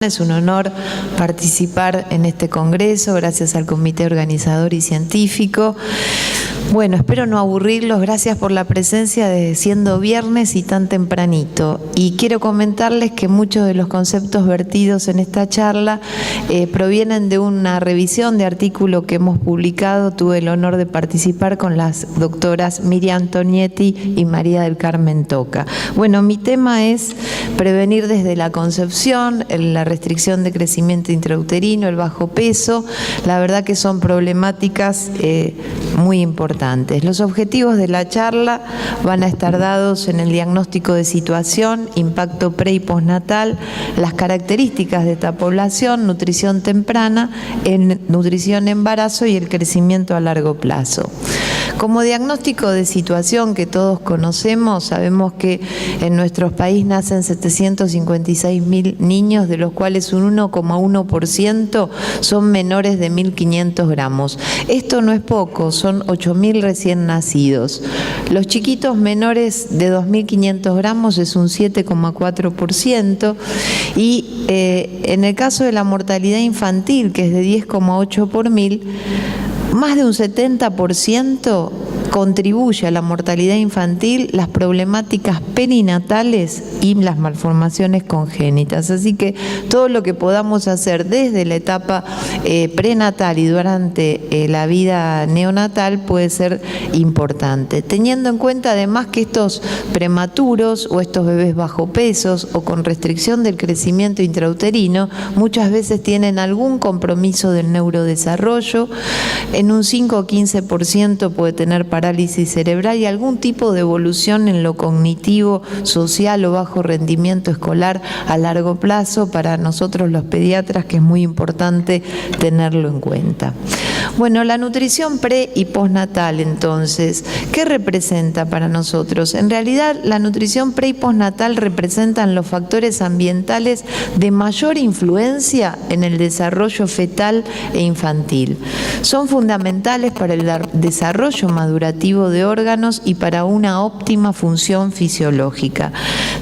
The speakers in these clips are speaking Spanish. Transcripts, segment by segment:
Es un honor participar en este congreso, gracias al comité organizador y científico. Bueno, espero no aburrirlos, gracias por la presencia de siendo viernes y tan tempranito. Y quiero comentarles que muchos de los conceptos vertidos en esta charla provienen de una revisión de artículo que hemos publicado. Tuve el honor de participar con las doctoras Miriam Antonietti y María del Carmen Toca. Bueno, mi tema es prevenir desde la concepción, la restricción de crecimiento intrauterino, el bajo peso. La verdad que son problemáticas muy importantes. Los objetivos de la charla van a estar dados en el diagnóstico de situación, impacto pre y postnatal, las características de esta población, nutrición temprana, nutrición embarazo y el crecimiento a largo plazo. Como diagnóstico de situación que todos conocemos, sabemos que en nuestro país nacen 756.000 niños, de los cuales un 1,1% son menores de 1.500 gramos. Esto no es poco, son 8.000 recién nacidos. Los chiquitos menores de 2.500 gramos es un 7,4% y en el caso de la mortalidad infantil, que es de 10,8 por 1.000, más de un 70% contribuye a la mortalidad infantil las problemáticas perinatales y las malformaciones congénitas. Así que todo lo que podamos hacer desde la etapa prenatal y durante la vida neonatal puede ser importante, teniendo en cuenta además que estos prematuros o estos bebés bajo pesos o con restricción del crecimiento intrauterino muchas veces tienen algún compromiso del neurodesarrollo. En un 5 o 15% puede tener parálisis cerebral y algún tipo de evolución en lo cognitivo, social o bajo rendimiento escolar a largo plazo para nosotros los pediatras, que es muy importante tenerlo en cuenta. Bueno, la nutrición pre y postnatal, entonces, ¿qué representa para nosotros? En realidad, la nutrición pre y postnatal representan los factores ambientales de mayor influencia en el desarrollo fetal e infantil. Son fundamentales para el desarrollo madurativo de órganos y para una óptima función fisiológica.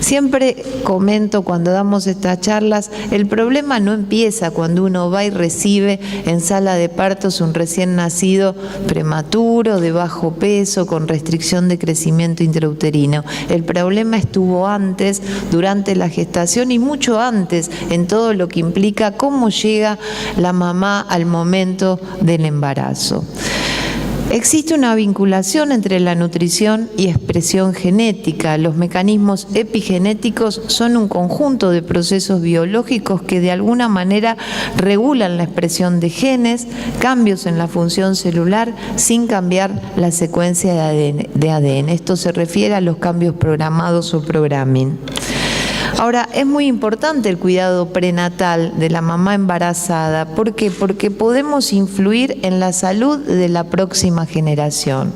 Siempre comento cuando damos estas charlas, el problema no empieza cuando uno va y recibe en sala de partos un recién nacido prematuro, de bajo peso, con restricción de crecimiento intrauterino. El problema estuvo antes, durante la gestación y mucho antes, en todo lo que implica cómo llega la mamá al momento del embarazo. Existe una vinculación entre la nutrición y expresión genética. Los mecanismos epigenéticos son un conjunto de procesos biológicos que de alguna manera regulan la expresión de genes, cambios en la función celular sin cambiar la secuencia de ADN. Esto se refiere a los cambios programados o programming. Ahora, es muy importante el cuidado prenatal de la mamá embarazada. ¿Por qué? Porque podemos influir en la salud de la próxima generación.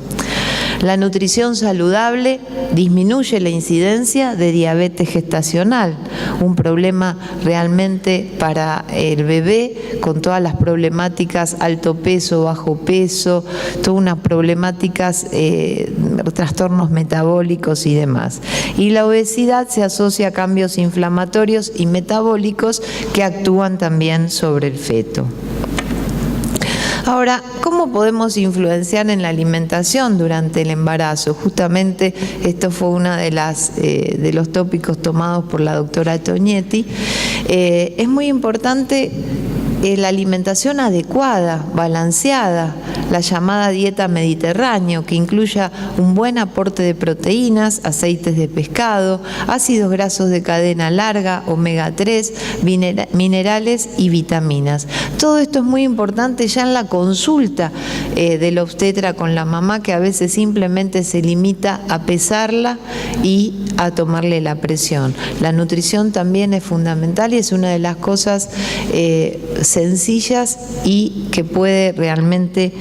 La nutrición saludable disminuye la incidencia de diabetes gestacional, un problema realmente para el bebé con todas las problemáticas alto peso, bajo peso, todas unas problemáticas, trastornos metabólicos y demás. Y la obesidad se asocia a cambios inflamatorios y metabólicos que actúan también sobre el feto. Ahora, ¿cómo podemos influenciar en la alimentación durante el embarazo? Justamente esto fue uno de los tópicos tomados por la doctora Antonietti. Es muy importante la alimentación adecuada, balanceada, la llamada dieta mediterránea, que incluya un buen aporte de proteínas, aceites de pescado, ácidos grasos de cadena larga, omega 3, minerales y vitaminas. Todo esto es muy importante ya en la consulta del obstetra con la mamá, que a veces simplemente se limita a pesarla y a tomarle la presión. La nutrición también es fundamental y es una de las cosas sencillas y que puede realmente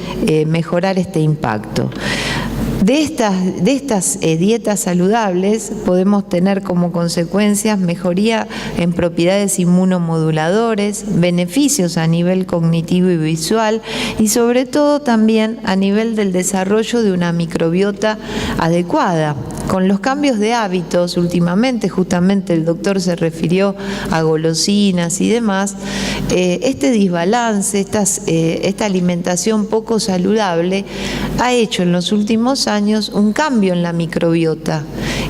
mejorar este impacto. De estas dietas saludables podemos tener como consecuencias mejoría en propiedades inmunomoduladores, beneficios a nivel cognitivo y visual y sobre todo también a nivel del desarrollo de una microbiota adecuada. Con los cambios de hábitos últimamente, justamente el doctor se refirió a golosinas y demás, este desbalance, esta alimentación poco saludable ha hecho en los últimos años un cambio en la microbiota.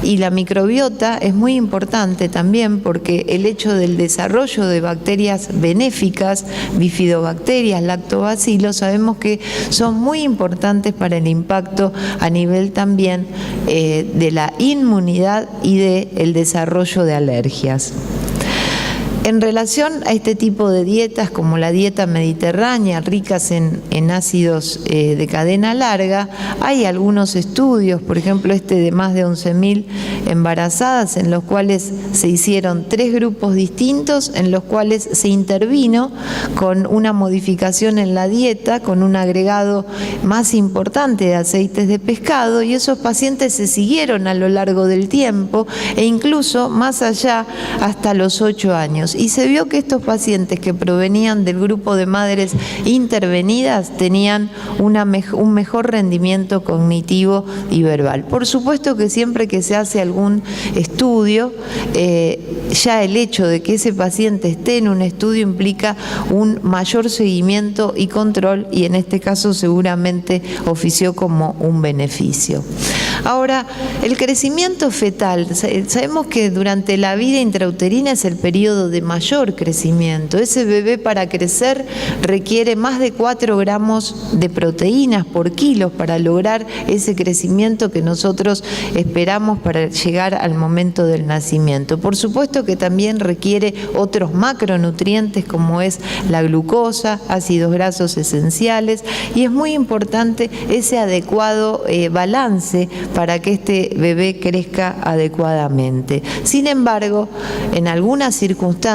Y la microbiota es muy importante también porque el hecho del desarrollo de bacterias benéficas, bifidobacterias, lactobacilos, sabemos que son muy importantes para el impacto a nivel también de la inmunidad y del desarrollo de alergias. En relación a este tipo de dietas, como la dieta mediterránea, ricas en ácidos de cadena larga, hay algunos estudios, por ejemplo de más de 11.000 embarazadas, en los cuales se hicieron 3 grupos distintos, en los cuales se intervino con una modificación en la dieta, con un agregado más importante de aceites de pescado, y esos pacientes se siguieron a lo largo del tiempo e incluso más allá hasta los 8 años. Y se vio que estos pacientes que provenían del grupo de madres intervenidas tenían un mejor rendimiento cognitivo y verbal. Por supuesto que siempre que se hace algún estudio, ya el hecho de que ese paciente esté en un estudio implica un mayor seguimiento y control, y en este caso seguramente ofició como un beneficio. Ahora, el crecimiento fetal, sabemos que durante la vida intrauterina es el periodo de mayor crecimiento. Ese bebé para crecer requiere más de 4 gramos de proteínas por kilo para lograr ese crecimiento que nosotros esperamos para llegar al momento del nacimiento. Por supuesto que también requiere otros macronutrientes como es la glucosa, ácidos grasos esenciales, y es muy importante ese adecuado balance para que este bebé crezca adecuadamente. Sin embargo, en algunas circunstancias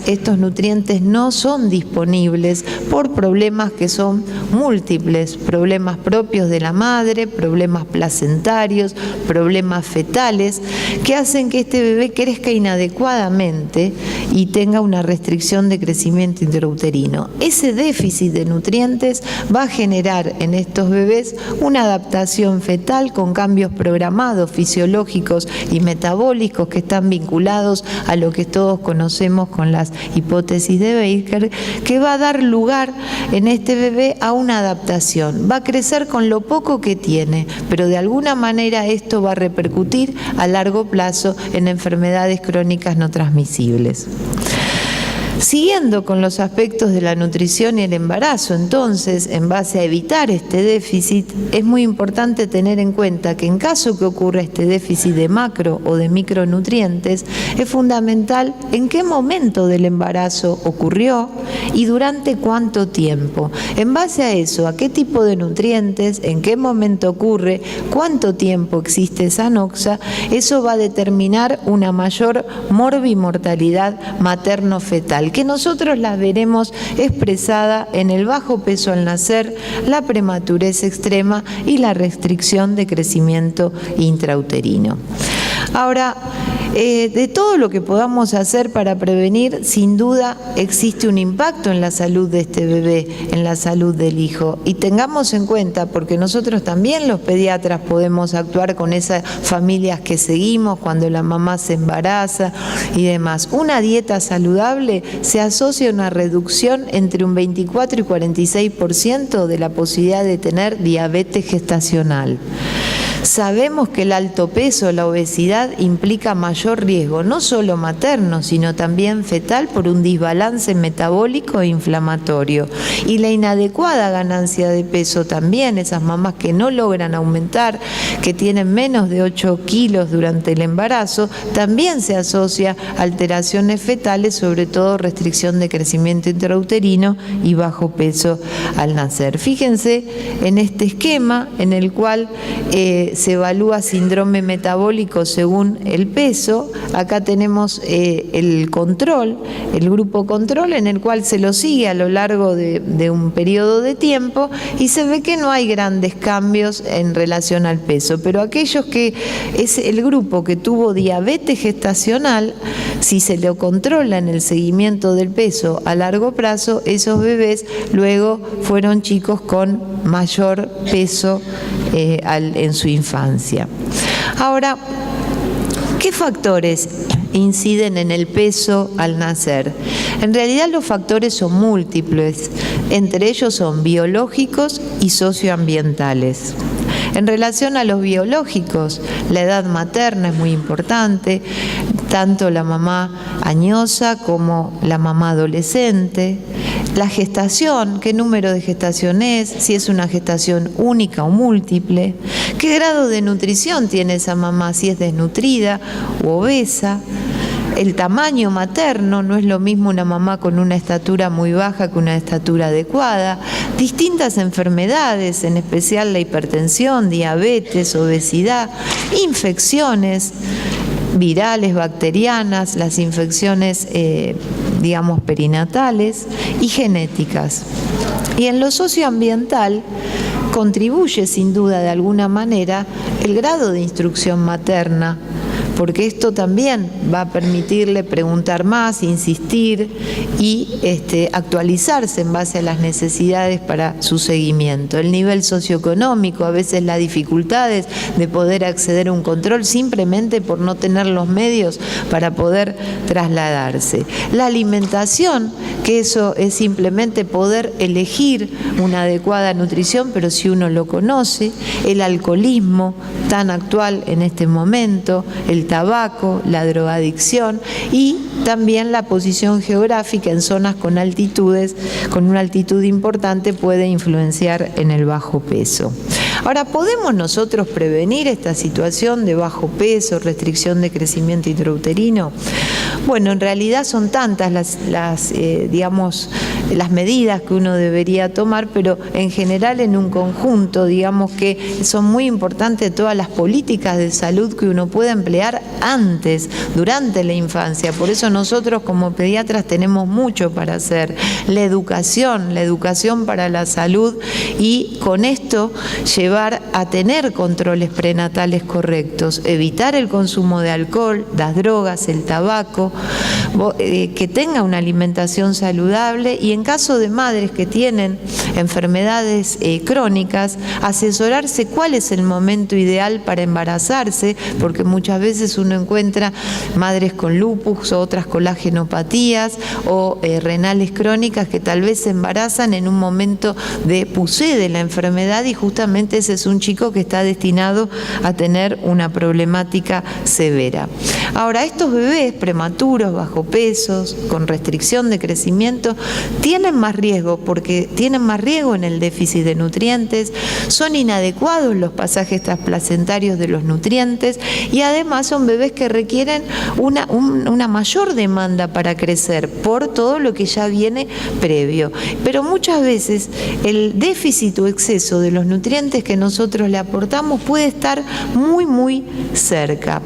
estos nutrientes no son disponibles por problemas que son múltiples, problemas propios de la madre, problemas placentarios, problemas fetales, que hacen que este bebé crezca inadecuadamente y tenga una restricción de crecimiento intrauterino. Ese déficit de nutrientes va a generar en estos bebés una adaptación fetal con cambios programados, fisiológicos y metabólicos que están vinculados a lo que todos conocemos con las hipótesis de Baker, que va a dar lugar en este bebé a una adaptación. Va a crecer con lo poco que tiene, pero de alguna manera esto va a repercutir a largo plazo en enfermedades crónicas no transmisibles. Siguiendo con los aspectos de la nutrición y el embarazo, entonces, en base a evitar este déficit, es muy importante tener en cuenta que en caso que ocurra este déficit de macro o de micronutrientes, es fundamental en qué momento del embarazo ocurrió y durante cuánto tiempo. En base a eso, a qué tipo de nutrientes, en qué momento ocurre, cuánto tiempo existe esa anoxia, eso va a determinar una mayor morbimortalidad materno-fetal, que nosotros la veremos expresada en el bajo peso al nacer, la prematurez extrema y la restricción de crecimiento intrauterino. Ahora, de todo lo que podamos hacer para prevenir, sin duda existe un impacto en la salud de este bebé, en la salud del hijo. Y tengamos en cuenta, porque nosotros también los pediatras podemos actuar con esas familias que seguimos cuando la mamá se embaraza y demás. Una dieta saludable se asocia a una reducción entre un 24 y 46% de la posibilidad de tener diabetes gestacional. Sabemos que el alto peso, la obesidad, implica mayor riesgo, no solo materno, sino también fetal por un desbalance metabólico e inflamatorio. Y la inadecuada ganancia de peso también, esas mamás que no logran aumentar, que tienen menos de 8 kilos durante el embarazo, también se asocia a alteraciones fetales, sobre todo restricción de crecimiento intrauterino y bajo peso al nacer. Fíjense en este esquema en el cual se evalúa síndrome metabólico según el peso. Acá tenemos el control, el grupo control, en el cual se lo sigue a lo largo de un periodo de tiempo y se ve que no hay grandes cambios en relación al peso, pero aquellos que es el grupo que tuvo diabetes gestacional, si se lo controla en el seguimiento del peso a largo plazo, esos bebés luego fueron chicos con mayor peso en su infancia. Ahora, ¿qué factores inciden en el peso al nacer? En realidad los factores son múltiples, entre ellos son biológicos y socioambientales. En relación a los biológicos, la edad materna es muy importante, tanto la mamá añosa como la mamá adolescente. La gestación, qué número de gestación es, si es una gestación única o múltiple, qué grado de nutrición tiene esa mamá, si es desnutrida o obesa. El tamaño materno, no es lo mismo una mamá con una estatura muy baja que una estatura adecuada. Distintas enfermedades, en especial la hipertensión, diabetes, obesidad, infecciones virales, bacterianas, las infecciones, perinatales y genéticas. Y en lo socioambiental contribuye sin duda de alguna manera el grado de instrucción materna, porque esto también va a permitirle preguntar más, insistir y actualizarse en base a las necesidades para su seguimiento. El nivel socioeconómico, a veces las dificultades de poder acceder a un control simplemente por no tener los medios para poder trasladarse. La alimentación, que eso es simplemente poder elegir una adecuada nutrición, pero si uno lo conoce. El alcoholismo, tan actual en este momento, el tabaco, la drogadicción y también la posición geográfica en zonas con altitudes, con una altitud importante, puede influenciar en el bajo peso. Ahora, ¿podemos nosotros prevenir esta situación de bajo peso, restricción de crecimiento intrauterino? Bueno, en realidad son tantas las medidas que uno debería tomar, pero en general en un conjunto, digamos que son muy importantes todas las políticas de salud que uno puede emplear antes, durante la infancia. Por eso nosotros como pediatras tenemos mucho para hacer. La educación para la salud y con esto llevar a tener controles prenatales correctos, evitar el consumo de alcohol, las drogas, el tabaco, que tenga una alimentación saludable y en caso de madres que tienen enfermedades crónicas, asesorarse cuál es el momento ideal para embarazarse, porque muchas veces uno encuentra madres con lupus o otras colagenopatías o renales crónicas que tal vez se embarazan en un momento de puse de la enfermedad y justamente ese es un chico que está destinado a tener una problemática severa. Ahora, estos bebés prematuros, bajo pesos, con restricción de crecimiento, tienen más riesgo porque tienen más riesgo en el déficit de nutrientes, son inadecuados los pasajes transplacentarios de los nutrientes y además son bebés que requieren una mayor demanda para crecer por todo lo que ya viene previo. Pero muchas veces el déficit o exceso de los nutrientes que nosotros le aportamos puede estar muy, muy cerca.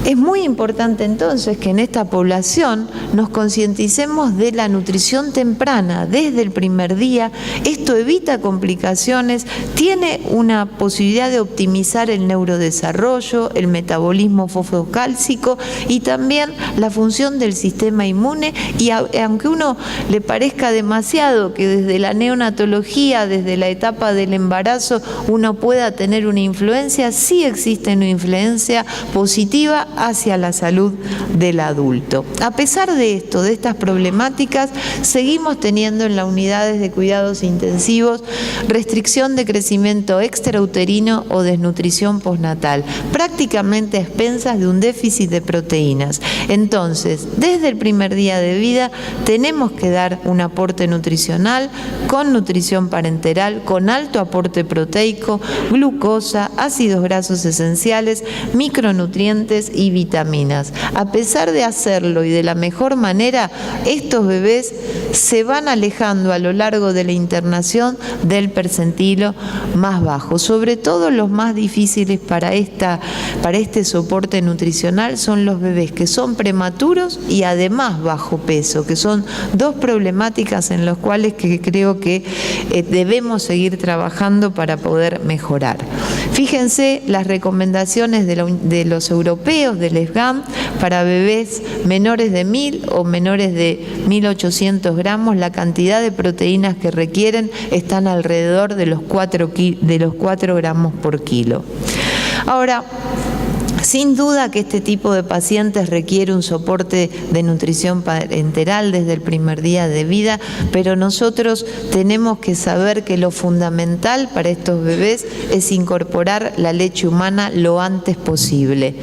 Es muy importante entonces que en esta población nos concienticemos de la nutrición temprana desde el primer día. Esto evita complicaciones, tiene una posibilidad de optimizar el neurodesarrollo, el metabolismo fosfocálcico y también la función del sistema inmune. Y aunque uno le parezca demasiado que desde la neonatología, desde la etapa del embarazo, uno pueda tener una influencia, sí existe una influencia positiva hacia la salud del adulto. A pesar de esto, de estas problemáticas, seguimos teniendo en las unidades de cuidados intensivos restricción de crecimiento extrauterino o desnutrición postnatal, prácticamente a expensas de un déficit de proteínas. Entonces, desde el primer día de vida tenemos que dar un aporte nutricional con nutrición parenteral, con alto aporte proteico, glucosa, ácidos grasos esenciales, micronutrientes y vitaminas. A pesar de hacerlo y de la mejor manera, estos bebés se van alejando a lo largo de la internación del percentilo más bajo. Sobre todo los más difíciles para este soporte nutricional son los bebés que son prematuros y además bajo peso, que son dos problemáticas en las cuales creo que debemos seguir trabajando para poder mejorar. Fíjense las recomendaciones de los europeos, del SGAM, para bebés menores de 1000 o menores de 1800 gramos, la cantidad de proteínas que requieren están alrededor de los 4 gramos por kilo. Ahora, Sin duda que este tipo de pacientes requiere un soporte de nutrición parenteral desde el primer día de vida, pero nosotros tenemos que saber que lo fundamental para estos bebés es incorporar la leche humana lo antes posible.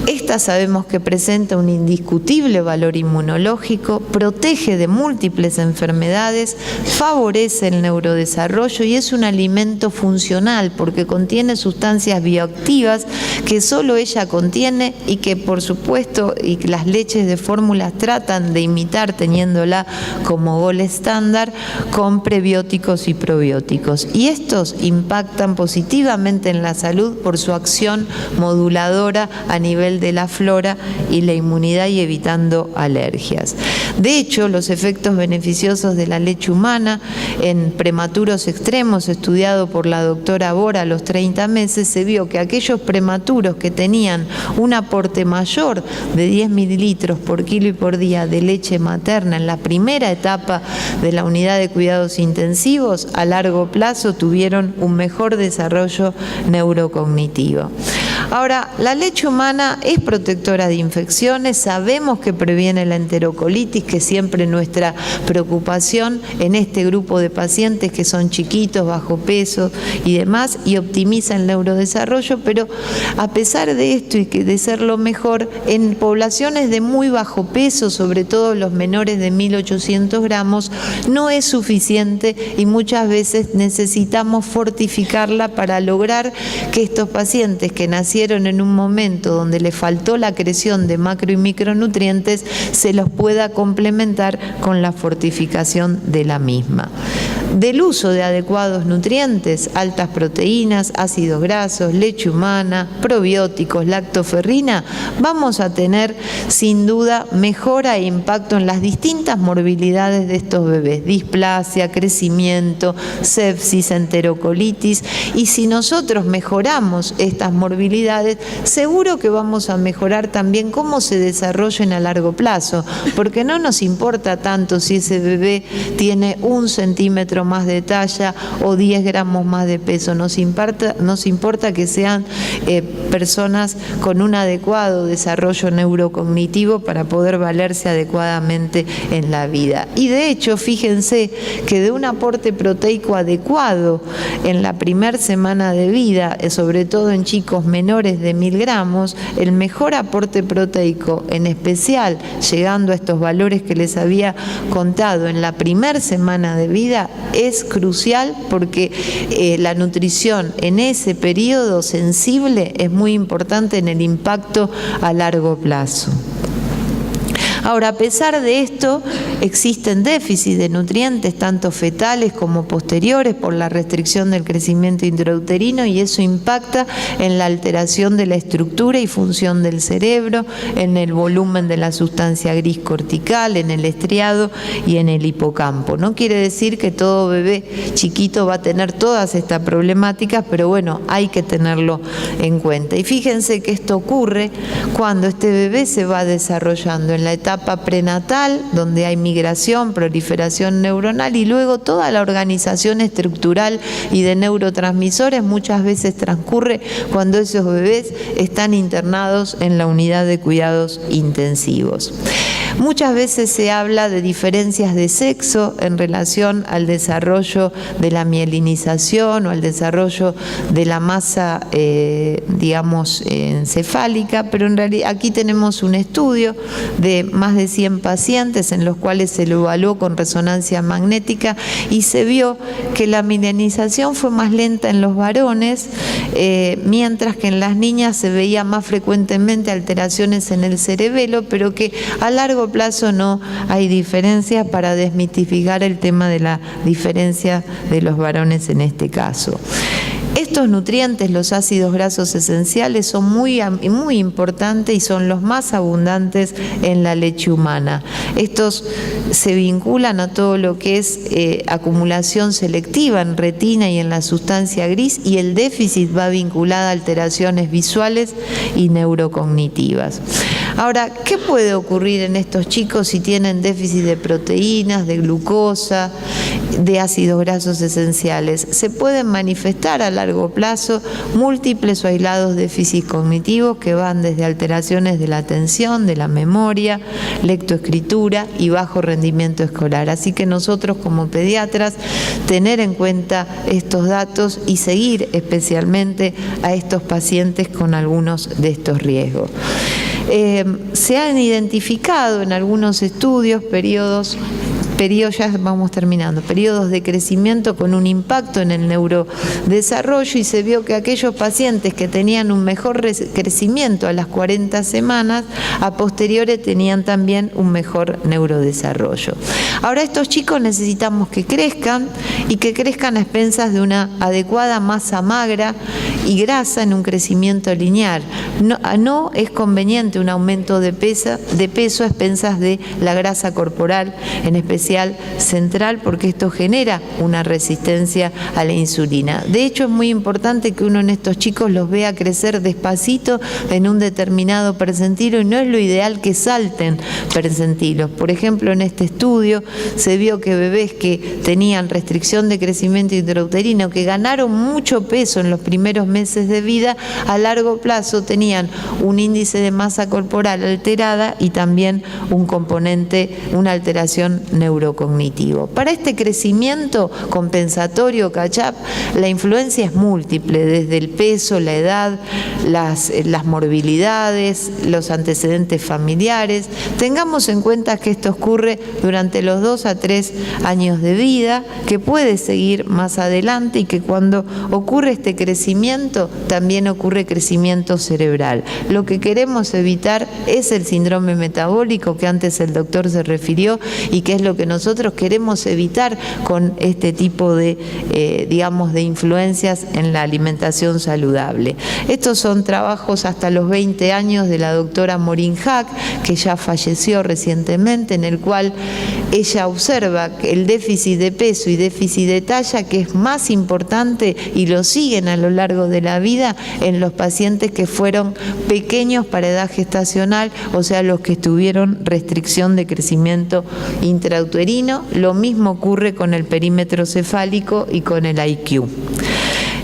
Esta sabemos que presenta un indiscutible valor inmunológico, protege de múltiples enfermedades, favorece el neurodesarrollo y es un alimento funcional porque contiene sustancias bioactivas que solo ella contiene y que por supuesto y las leches de fórmulas tratan de imitar teniéndola como gol estándar con prebióticos y probióticos. Y estos impactan positivamente en la salud por su acción moduladora a nivel de la flora y la inmunidad y evitando alergias. De hecho, los efectos beneficiosos de la leche humana en prematuros extremos, estudiado por la doctora Bora a los 30 meses, se vio que aquellos prematuros que tenían un aporte mayor de 10 mililitros por kilo y por día de leche materna en la primera etapa de la unidad de cuidados intensivos, a largo plazo tuvieron un mejor desarrollo neurocognitivo. Ahora, la leche humana es protectora de infecciones, sabemos que previene la enterocolitis, que siempre nuestra preocupación en este grupo de pacientes que son chiquitos, bajo peso y demás, y optimiza el neurodesarrollo, pero a pesar de esto y que de ser lo mejor, en poblaciones de muy bajo peso, sobre todo los menores de 1.800 gramos, no es suficiente y muchas veces necesitamos fortificarla para lograr que estos pacientes que nacieron en un momento donde le faltó la acreción de macro y micronutrientes se los pueda complementar con la fortificación de la misma. Del uso de adecuados nutrientes, altas proteínas, ácidos grasos, leche humana, probióticos, lactoferrina, vamos a tener sin duda mejora e impacto en las distintas morbilidades de estos bebés, displasia, crecimiento, sepsis, enterocolitis, y si nosotros mejoramos estas morbilidades, seguro que vamos a mejorar también cómo se desarrollen a largo plazo, porque no nos importa tanto si ese bebé tiene 1 centímetro más de talla o 10 gramos más de peso, nos importa que sean personas con un adecuado desarrollo neurocognitivo para poder valerse adecuadamente en la vida. Y de hecho, fíjense que de un aporte proteico adecuado en la primera semana de vida, sobre todo en chicos menores de 1.000 gramos, el mejor aporte proteico, en especial llegando a estos valores que les había contado en la primera semana de vida, es crucial porque la nutrición en ese periodo sensible es muy importante en el impacto a largo plazo. Ahora, a pesar de esto, existen déficits de nutrientes, tanto fetales como posteriores, por la restricción del crecimiento intrauterino, y eso impacta en la alteración de la estructura y función del cerebro, en el volumen de la sustancia gris cortical, en el estriado y en el hipocampo. No quiere decir que todo bebé chiquito va a tener todas estas problemáticas, pero bueno, hay que tenerlo en cuenta. Y fíjense que esto ocurre cuando este bebé se va desarrollando en la etapa prenatal, donde hay migración, proliferación neuronal, y luego toda la organización estructural y de neurotransmisores muchas veces transcurre cuando esos bebés están internados en la unidad de cuidados intensivos. Muchas veces se habla de diferencias de sexo en relación al desarrollo de la mielinización o al desarrollo de la masa, digamos, encefálica, pero en realidad aquí tenemos un estudio de más de 100 pacientes en los cuales se lo evaluó con resonancia magnética y se vio que la mielinización fue más lenta en los varones, mientras que en las niñas se veía más frecuentemente alteraciones en el cerebelo, pero que a largo plazo no hay diferencia para desmitificar el tema de la diferencia de los varones en este caso. Estos nutrientes, los ácidos grasos esenciales, son muy importantes y son los más abundantes en la leche humana. Estos se vinculan a todo lo que es acumulación selectiva en retina y en la sustancia gris, y el déficit va vinculado a alteraciones visuales y neurocognitivas. Ahora, ¿qué puede ocurrir en estos chicos si tienen déficit de proteínas, de glucosa, de ácidos grasos esenciales? Se pueden manifestar a largo plazo múltiples o aislados déficits cognitivos que van desde alteraciones de la atención, de la memoria, lectoescritura y bajo rendimiento escolar. Así que nosotros como pediatras tener en cuenta estos datos y seguir especialmente a estos pacientes con algunos de estos riesgos. Se han identificado en algunos estudios periodos de crecimiento con un impacto en el neurodesarrollo, y se vio que aquellos pacientes que tenían un mejor crecimiento a las 40 semanas, a posteriores tenían también un mejor neurodesarrollo. Ahora, estos chicos necesitamos que crezcan y que crezcan a expensas de una adecuada masa magra y grasa en un crecimiento lineal. No es conveniente un aumento de peso a expensas de la grasa corporal, en especial central, porque esto genera una resistencia a la insulina. De hecho, es muy importante que uno en estos chicos los vea crecer despacito en un determinado percentilo, y no es lo ideal que salten percentilos. Por ejemplo, en este estudio se vio que bebés que tenían restricción de crecimiento intrauterino, que ganaron mucho peso en los primeros meses de vida, a largo plazo tenían un índice de masa corporal alterada y también un componente, una alteración neurocognitivo. Para este crecimiento compensatorio catch-up, la influencia es múltiple, desde el peso, la edad, las morbilidades, los antecedentes familiares. Tengamos en cuenta que esto ocurre durante los 2 a 3 años de vida, que puede seguir más adelante, y que cuando ocurre este crecimiento también ocurre crecimiento cerebral. Lo que queremos evitar es el síndrome metabólico, que antes el doctor se refirió, y que es lo que nosotros queremos evitar con este tipo de, de influencias en la alimentación saludable. Estos son trabajos hasta los 20 años de la doctora Maureen Hack, que ya falleció recientemente, en el cual ella observa el déficit de peso y déficit de talla, que es más importante, y lo siguen a lo largo de la vida en los pacientes que fueron pequeños para edad gestacional, o sea, los que tuvieron restricción de crecimiento intrauterino. Lo mismo ocurre con el perímetro cefálico y con el IQ.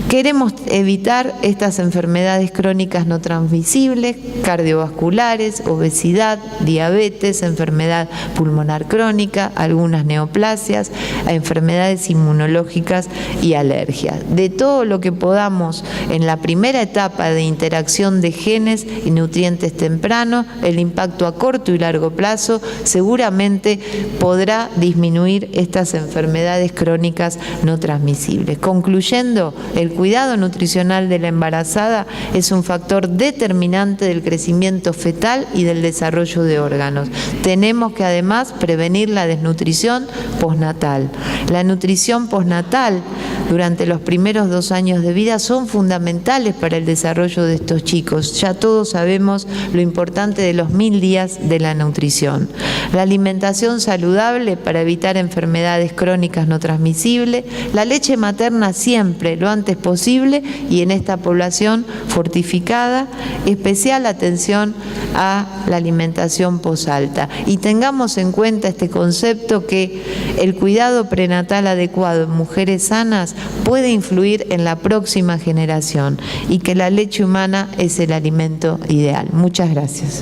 Queremos evitar estas enfermedades crónicas no transmisibles, cardiovasculares, obesidad, diabetes, enfermedad pulmonar crónica, algunas neoplasias, enfermedades inmunológicas y alergias. De todo lo que podamos en la primera etapa de interacción de genes y nutrientes tempranos, el impacto a corto y largo plazo seguramente podrá disminuir estas enfermedades crónicas no transmisibles. Concluyendo, el cuidado nutricional de la embarazada es un factor determinante del crecimiento fetal y del desarrollo de órganos. Tenemos que además prevenir la desnutrición postnatal. La nutrición postnatal durante los primeros 2 años de vida son fundamentales para el desarrollo de estos chicos. Ya todos sabemos lo importante de los 1000 días de la nutrición. La alimentación saludable para evitar enfermedades crónicas no transmisibles, la leche materna siempre, lo antes posible, y en esta población fortificada, especial atención a la alimentación posalta. Y tengamos en cuenta este concepto, que el cuidado prenatal adecuado en mujeres sanas puede influir en la próxima generación, y que la leche humana es el alimento ideal. Muchas gracias.